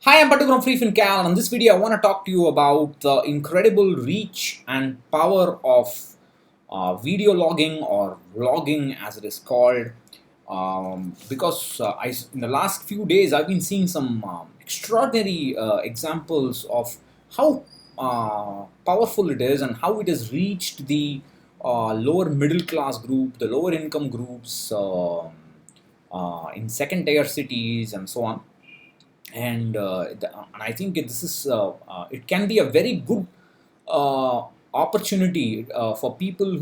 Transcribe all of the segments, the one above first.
Hi, I'm Patu from freefincal, and in this video I want to talk to you about the incredible reach and power of video logging or vlogging as it is called. Because in the last few days I've been seeing some extraordinary examples of how powerful it is and how it has reached the lower middle class group, the lower income groups in second tier cities and so on. And I think it can be a very good opportunity for people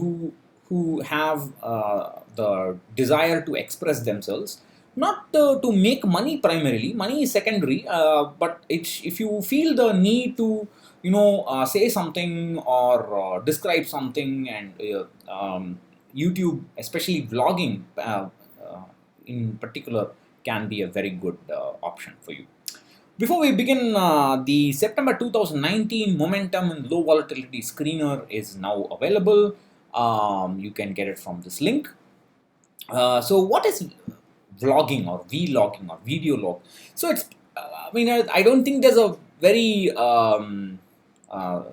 who have the desire to express themselves, not to make money primarily. Money is secondary, but if you feel the need to say something or describe something, and YouTube, especially vlogging in particular, can be a very good option for you. Before we begin, the September 2019 Momentum and Low Volatility Screener is now available. You can get it from this link. So what is vlogging or vlogging or video log? So I don't think there's a very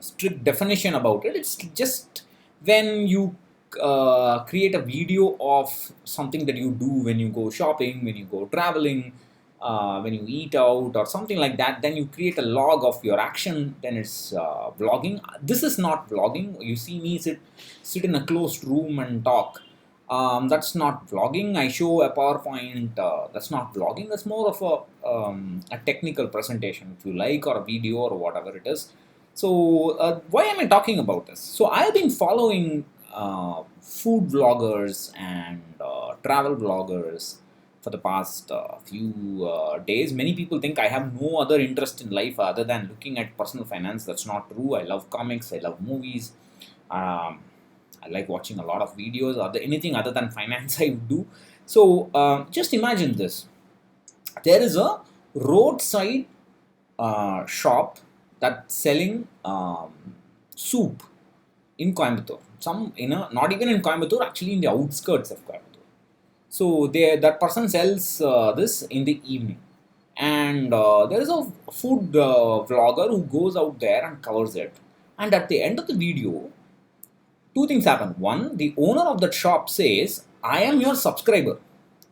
strict definition about it. It's just when you create a video of something that you do when you go shopping, when you go traveling, when you eat out or something like that, then you create a log of your action, then it's vlogging. This is not vlogging. You see me sit in a closed room and talk. That's not vlogging. I show a PowerPoint. That's not vlogging. That's more of a technical presentation, if you like, or a video or whatever it is. So why am I talking about this? So I've been following food vloggers and travel vloggers for the past few days. Many people think I have no other interest in life other than looking at personal finance. That's not true. I love comics. I love movies. Um, I like watching a lot of videos. Anything other than finance I do. So just imagine this. There is a roadside shop that's selling soup in Coimbatore. Not even in Coimbatore, actually in the outskirts of Coimbatore. So that person sells this in the evening, and there is a food vlogger who goes out there and covers it. And at the end of the video, two things happen. One, the owner of that shop says, "I am your subscriber,"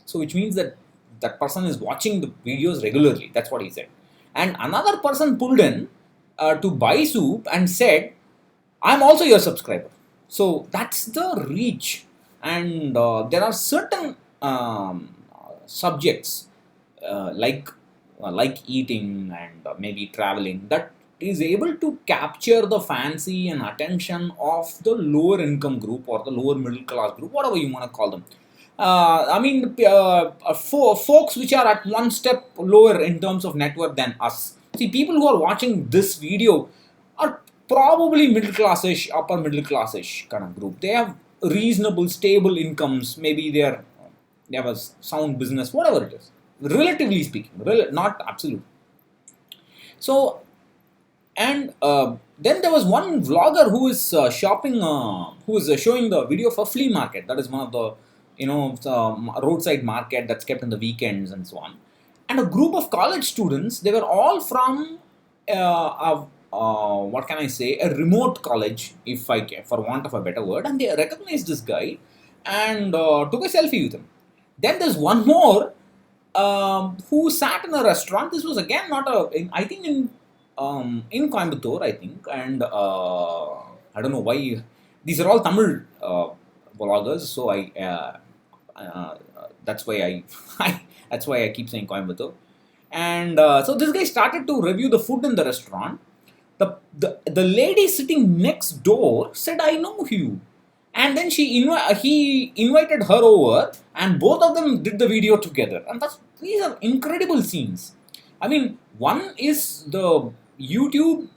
so which means that that person is watching the videos regularly. That's what he said. And another person pulled in to buy soup and said, "I'm also your subscriber." So that's the reach, and there are certain subjects like eating and maybe traveling that is able to capture the fancy and attention of the lower income group or the lower middle class group, whatever you want to call them. For folks which are at one step lower in terms of net worth than us. See, people who are watching this video are probably middle classish, upper middle classish kind of group. They have reasonable, stable incomes. Maybe they have a sound business, whatever it is. Relatively speaking, not absolute. So, and then there was one vlogger who is who is showing the video for flea market. That is one of the roadside market that's kept on the weekends and so on. And a group of college students, they were all from what can I say, a remote college, if I can, for want of a better word, and they recognized this guy and took a selfie with him. Then there's one more who sat in a restaurant. This was again not I think in Coimbatore, I think, and I don't know why. These are all Tamil vloggers, so uh, that's why that's why I keep saying Coimbatore. And so this guy started to review the food in the restaurant. The lady sitting next door said, "I know you," and then he invited her over, and both of them did the video together. And these are incredible scenes. I mean, one is the YouTube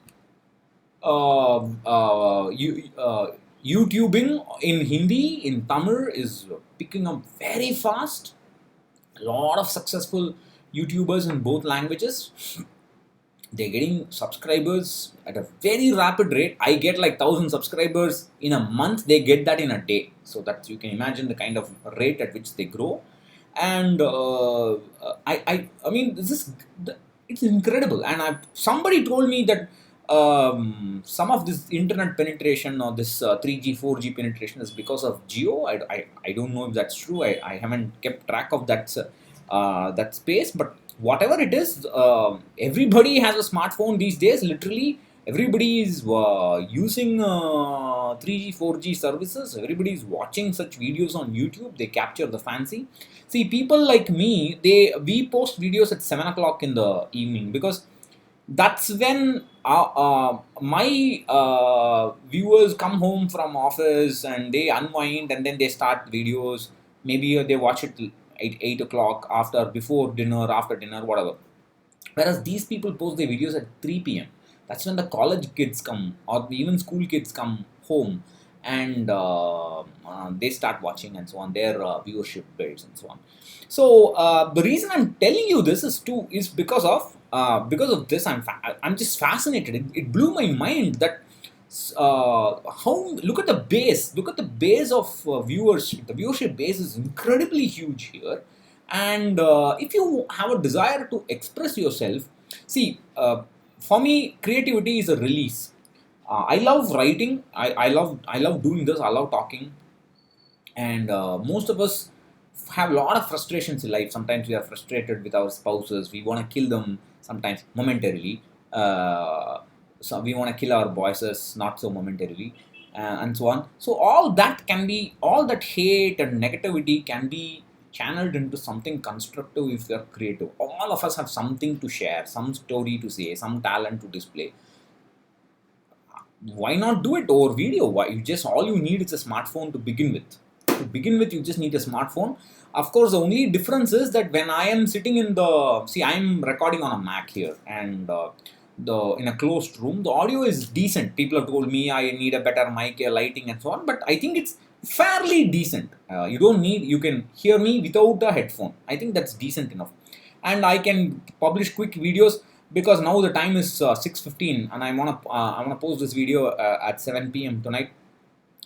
YouTubing in Hindi, in Tamil is picking up very fast. A lot of successful YouTubers in both languages. They're getting subscribers at a very rapid rate. I get like 1,000 subscribers in a month. They get that in a day. So that you can imagine the kind of rate at which they grow. And I mean, it it's incredible. And somebody told me that some of this internet penetration or this 3G 4G penetration is because of geo. I don't know if that's true. I haven't kept track of that space, but whatever it is, everybody has a smartphone these days. Literally everybody is using 3G 4G services. Everybody is watching such videos on YouTube. They capture the fancy. See, people like me, we post videos at 7 o'clock in the evening, because that's when my viewers come home from office and they unwind, and then they start videos. Maybe they watch it 8 o'clock, after, before dinner, after dinner, whatever. Whereas these people post their videos at 3 p.m. That's when the college kids come, or even school kids come home, and they start watching and so on. Their viewership builds and so on. So the reason I'm telling you this is because of this. I'm just fascinated. It blew my mind that how look at the base of viewers. The viewership base is incredibly huge here, and if you have a desire to express yourself, see, for me, creativity is a release. I love writing. I love doing this. I love talking, and most of us have a lot of frustrations in life. Sometimes we are frustrated with our spouses. We want to kill them sometimes momentarily. So we want to kill our bosses, not so momentarily, and so on. So all that hate and negativity can be channeled into something constructive if you are creative. All of us have something to share, some story to say, some talent to display. Why not do it over video? Why, you just, all you need is a smartphone to begin with. You just need a smartphone. Of course, the only difference is that when I am sitting in the, see, I'm recording on a Mac here, and the in a closed room, the audio is decent. People have told me I need a better mic, lighting and so on, but I think it's fairly decent. You can hear me without a headphone. I think that's decent enough, and I can publish quick videos, because now the time is 6:15, and I want to post this video at 7 p.m. tonight.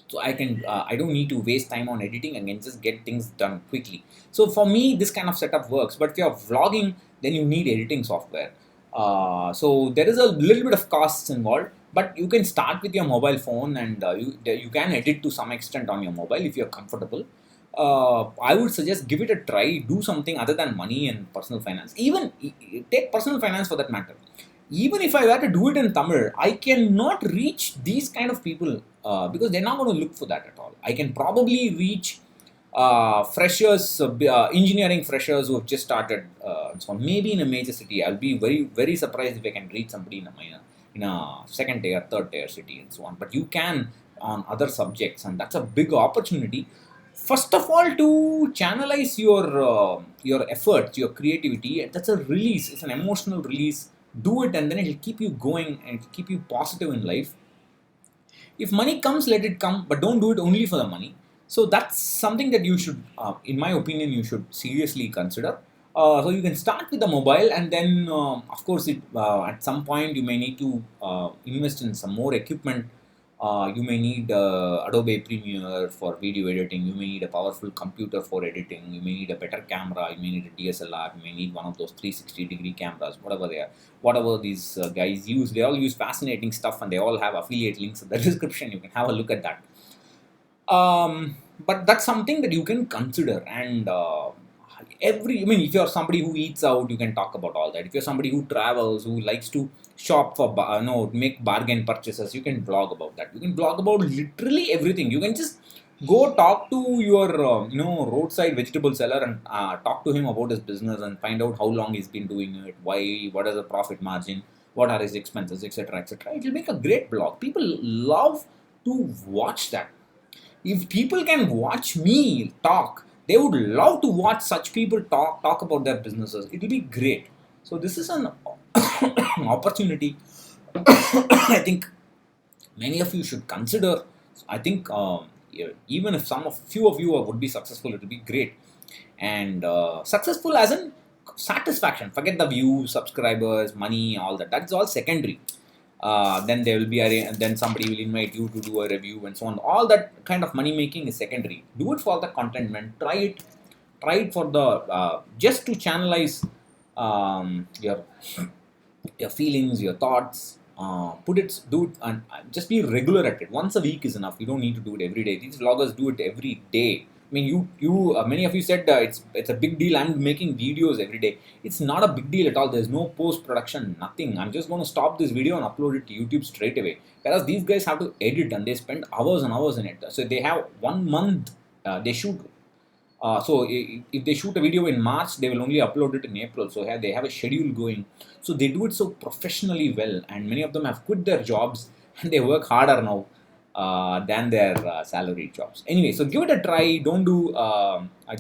So I don't need to waste time on editing. I can just get things done quickly. So for me, this kind of setup works. But if you're vlogging, then you need editing software. So there is a little bit of costs involved, but you can start with your mobile phone, and you can edit to some extent on your mobile if you're comfortable. I would suggest, give it a try. Do something other than money and personal finance. Even take personal finance for that matter. Even if I were to do it in Tamil, I cannot reach these kind of people, because they're not going to look for that at all. I can probably reach freshers, engineering freshers who have just started. So maybe in a major city, I'll be very, very surprised if I can reach somebody in a second tier, third tier city, and so on. But you can on other subjects, and that's a big opportunity. First of all, to channelize your efforts, your creativity. That's a release. It's an emotional release. Do it, and then it'll keep you going and it'll keep you positive in life. If money comes, let it come, but don't do it only for the money. So that's something that you should, in my opinion, you should seriously consider. So you can start with the mobile, and then of course at some point you may need to invest in some more equipment. You may need Adobe Premiere for video editing. You may need a powerful computer for editing. You may need a better camera. You may need a DSLR. You may need one of those 360-degree cameras, whatever they are. Whatever these guys use, they all use fascinating stuff, and they all have affiliate links in the description. You can have a look at that. But that's something that you can consider. And if you're somebody who eats out, you can talk about all that. If you're somebody who travels, who likes to shop for, make bargain purchases, you can blog about that. You can blog about literally everything. You can just go talk to your, roadside vegetable seller, and talk to him about his business, and find out how long he's been doing it, why, what is the profit margin, what are his expenses, etc., etc. It will make a great blog. People love to watch that. If people can watch me talk, they would love to watch such people talk about their businesses. It will be great. So this is an opportunity. I think many of you should consider. I think even if few of you would be successful, it will be great. And successful as in satisfaction. Forget the views, subscribers, money, all that. That's all secondary. Then there will be then somebody will invite you to do a review and so on. All that kind of money making is secondary. Do it for the content, man. Try it for the just to channelize your your feelings, your thoughts. Put it, do it, and just be regular at it. Once a week is enough. You don't need to do it every day. These vloggers do it every day. I mean, many of you said it's a big deal. I'm making videos every day. It's not a big deal at all. There's no post production, nothing. I'm just going to stop this video and upload it to YouTube straight away. Whereas these guys have to edit and they spend hours and hours in it. So they have 1 month. They shoot if they shoot a video in March, they will only upload it in April. So they have a schedule going. So they do it so professionally well, and many of them have quit their jobs and they work harder now than their salaried jobs. Anyway, so give it a try. Don't do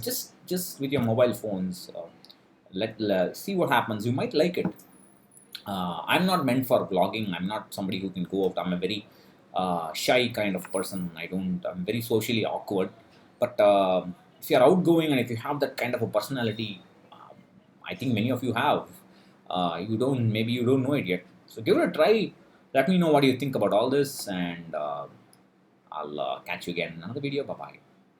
just with your mobile phones. Let see what happens. You might like it. I'm not meant for vlogging. I'm not somebody who can go out. I'm a very shy kind of person. I'm very socially awkward. But if you're outgoing and if you have that kind of a personality, I think many of you have. Maybe you don't know it yet. So give it a try. Let me know what you think about all this, and I'll catch you again in another video. Bye bye.